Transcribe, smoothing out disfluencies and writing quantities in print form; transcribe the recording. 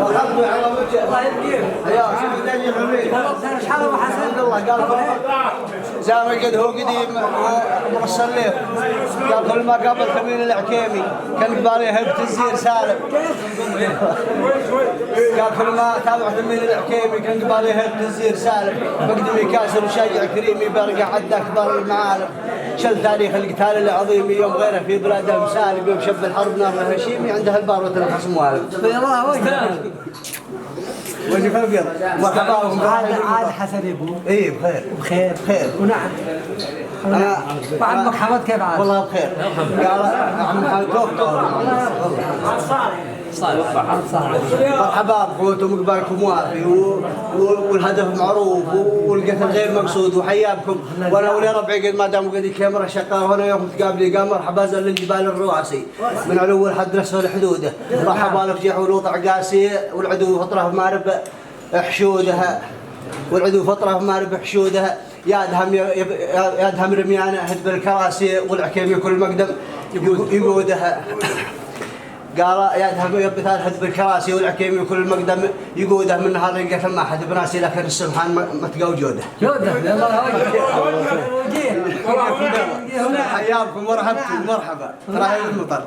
وحطوا على وجه الله يبقيه يا شوف دنيا حبيبي شحال وحسن الله قال زمان قد هو قديم مرسل له قال كل ما قابل كمين العكيمي كان قبالي هب تزير سالم قال كل ما تابع كمين العكيمي كان قبالي هب تزير سالم بقدم يكاسر وشجع كريمي برقع عد اكبر المعالم شل تاريخ القتال العظيم يوم غيره في بلاده مسالم يوم شب الحرب نار الهشيمي عندها البار والخصم والم في الله وجهه وجهك ابيض مرحبا بكم عاد حسن ابو اي بخير بخير ونعم انا وعمك حمد كيف عاد؟ والله بخير قال عم حمد مرحبا بكم ومقبالكم وافي والهدف معروف والقتل غير مقصود وحياكم وانا ولي ربعي قد ما دام قد الكاميرا شغاله هنا يوم تقابلي قال مرحبا زل الجبال الرواسي من علو لحد اسفل حدوده مرحبا لك جيح ولوط عقاسي والعدو فطره في مارب حشودها والعدو فطره في مارب حشودها يادهم رميانه هد بالكراسي والعكيمي كل مقدم يقودها قال يادهم يبثال هد بالكراسي والعكيمي كل مقدم يقوده من نهار القتل ما حد براسي لكن السبحان ما تلقوا جوده الله حياكم مرحبا ترى المطر